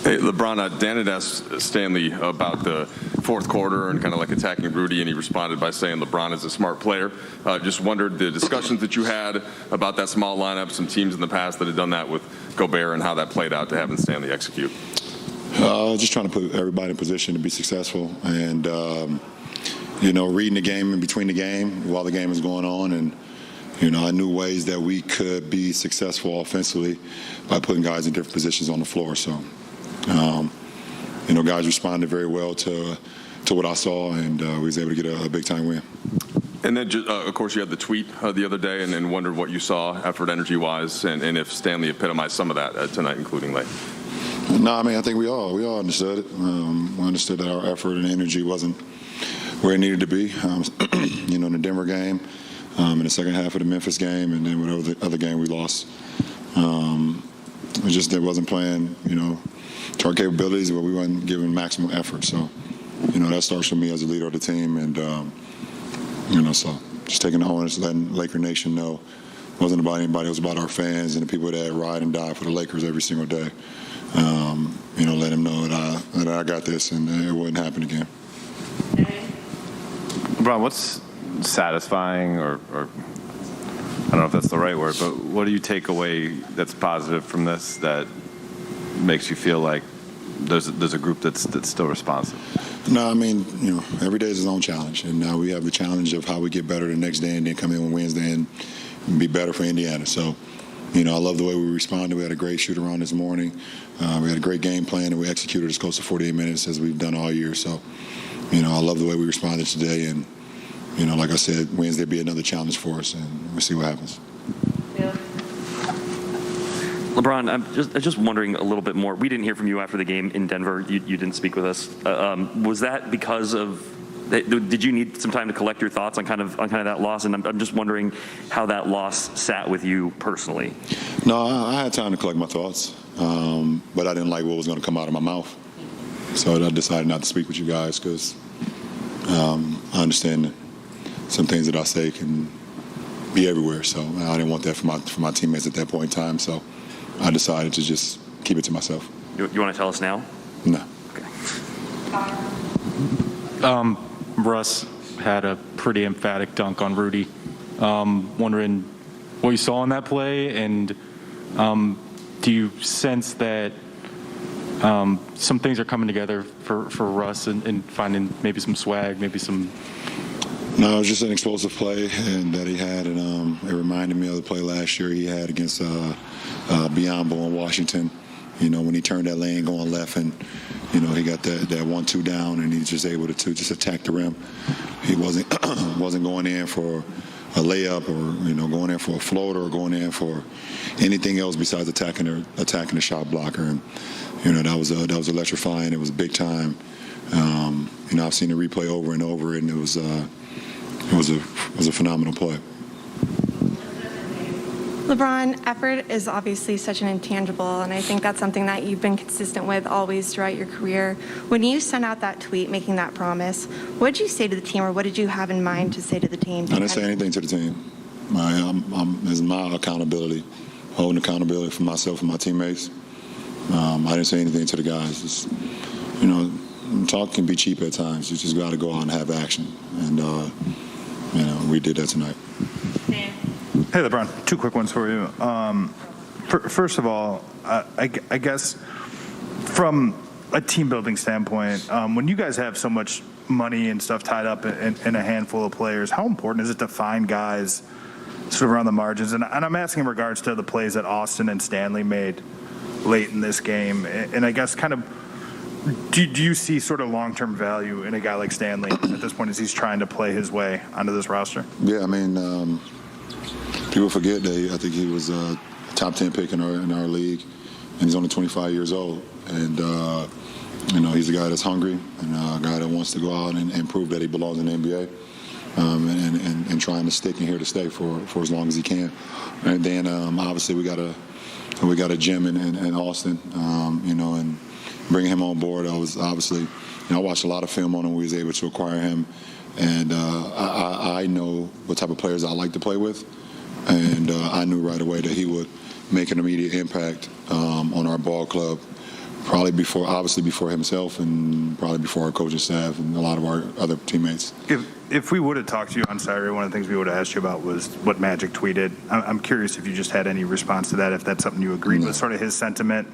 Hey, LeBron, Dan had asked Stanley about the fourth quarter and kind of like attacking Rudy, and he responded by saying LeBron is a smart player. Just wondered the discussions that you had about that small lineup, some teams in the past that had done that with Gobert, and how that played out to having Stanley execute. Just trying to put everybody in position to be successful and, reading the game in between the game while the game is going on. And, I knew ways that we could be successful offensively by putting guys in different positions on the floor. So, guys responded very well to what I saw, and we was able to get a big-time win. And then, of course, you had the tweet the other day and wondered what you saw effort energy-wise and if Stanley epitomized some of that tonight, including late. No, I think we all understood it. We understood that our effort and energy wasn't where it needed to be. In the Denver game, in the second half of the Memphis game, and then whatever the other game we lost. It wasn't playing, to our capabilities, but we weren't giving maximum effort. So, that starts with me as a leader of the team, and so just taking the onus, letting Laker Nation know it wasn't about anybody. It was about our fans and the people that ride and die for the Lakers every single day. Let them know that I got this and it wouldn't happen again. LeBron, what's satisfying or I don't know if that's the right word, but what do you take away that's positive from this that makes you feel like there's a group that's still responsive? No, every day is its own challenge, and now we have the challenge of how we get better the next day and then come in on Wednesday and be better for Indiana. So, I love the way we responded. We had a great shoot-around this morning. We had a great game plan, and we executed as close to 48 minutes as we've done all year. So, I love the way we responded today, and, like I said, Wednesday will be another challenge for us, and we'll see what happens. Yeah. LeBron, I'm just wondering a little bit more. We didn't hear from you after the game in Denver. You didn't speak with us. Was that because of? Did you need some time to collect your thoughts on kind of that loss? And I'm just wondering how that loss sat with you personally. No, I had time to collect my thoughts, but I didn't like what was going to come out of my mouth. So I decided not to speak with you guys because I understand that some things that I say can be everywhere. So I didn't want that for my teammates at that point in time. So I decided to just keep it to myself. You want to tell us now? No. Okay. Russ had a pretty emphatic dunk on Rudy. Wondering what you saw in that play, and do you sense that some things are coming together for Russ and finding maybe some swag, maybe some? No, it was just an explosive play and that he had, and it reminded me of the play last year he had against Biombo in Washington. When he turned that lane going left and, he got that 1-2 down and he's just able to just attack the rim. He wasn't going in for a layup or, going in for a floater or going in for anything else besides attacking the shot blocker. And, that was electrifying. It was big time. I've seen the replay over and over, and it was a phenomenal play. LeBron, effort is obviously such an intangible, and I think that's something that you've been consistent with always throughout your career. When you sent out that tweet making that promise, what did you say to the team, or what did you have in mind to say to the team? I didn't say anything to the team. It's my accountability, holding accountability for myself and my teammates. I didn't say anything to the guys. Talk can be cheap at times. You just got to go out and have action, and we did that tonight. Hey, LeBron, two quick ones for you. First of all, I guess from a team-building standpoint, when you guys have so much money and stuff tied up in a handful of players, how important is it to find guys sort of around the margins? And I'm asking in regards to the plays that Austin and Stanley made late in this game. And I guess kind of, do you see sort of long-term value in a guy like Stanley at this point as he's trying to play his way onto this roster? Yeah, people forget that I think he was a top 10 pick in our league, and he's only 25 years old. And, he's a guy that's hungry and a guy that wants to go out and prove that he belongs in the NBA and trying to stick in here to stay for as long as he can. And then, obviously, we got a gem in Austin, and bringing him on board. I was obviously, I watched a lot of film on him. We was able to acquire him. And I know what type of players I like to play with. And I knew right away that he would make an immediate impact on our ball club probably obviously before himself, and probably before our coaching staff and a lot of our other teammates. If we would have talked to you on Saturday, one of the things we would have asked you about was what Magic tweeted. I'm curious if you just had any response to that, if that's something you agreed with, sort of his sentiment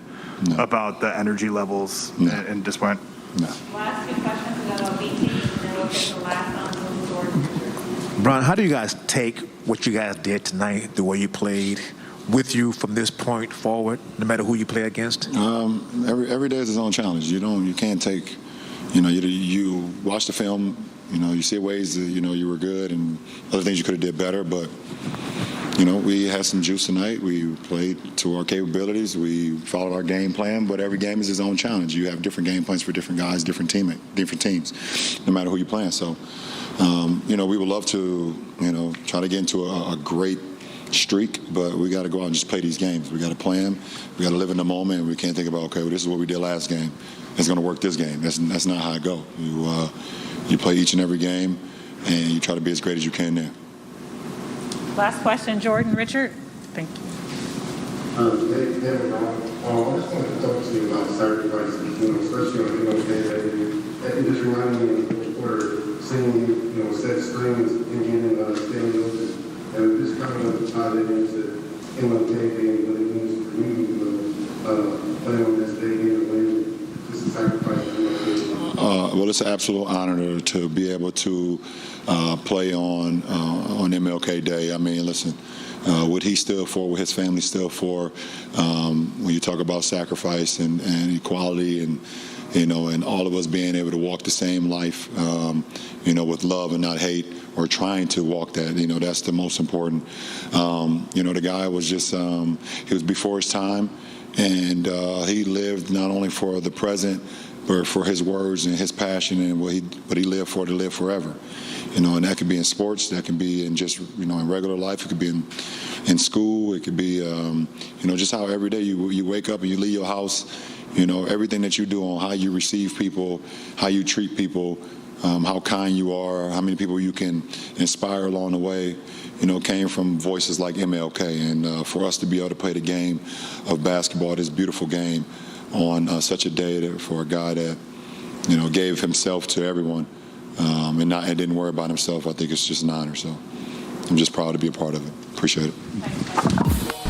about the energy levels and just went. No. Last two questions, we got BT, and then we'll take the last on Jordan. Brian, how do you guys take what you guys did tonight, the way you played, with you from this point forward, no matter who you play against? Every day is its own challenge. You can't take, you watch the film, you see ways that, you were good and other things you could have did better, but, we had some juice tonight. We played to our capabilities. We followed our game plan, but every game is its own challenge. You have different game plans for different guys, different teams, no matter who you're playing. So, we would love to, try to get into a great streak, but we got to go out and just play these games. We got to play them. We got to live in the moment. We can't think about, okay, well, this is what we did last game. It's going to work this game. That's not how it go. You play each and every game, and you try to be as great as you can there. Last question, Jordan. Richard? Thank you. David, I just wanted to talk to you about sacrifices, especially on MLK Day. It just reminded me of the fourth quarter, seeing you, set screens and getting stadiums, and just kind of tied it into MLK Day and what it means for me, playing on this day and when just a sacrifice for MLK. Well, it's an absolute honor to be able to play on MLK Day. I mean, listen, what he stood for, what his family stood for, when you talk about sacrifice and equality and, and all of us being able to walk the same life, with love and not hate, or trying to walk that, that's the most important. The guy was just, he was before his time, and he lived not only for the present, but for his words and his passion and what he lived for to live forever. And that could be in sports, that can be in just, in regular life, it could be in school, it could be, just how every day you wake up and you leave your house, everything that you do on how you receive people, how you treat people, how kind you are, how many people you can inspire along the way, came from voices like MLK. And for us to be able to play the game of basketball, this beautiful game, on such a day for a guy that, gave himself to everyone and didn't worry about himself, I think it's just an honor. So I'm just proud to be a part of it. Appreciate it.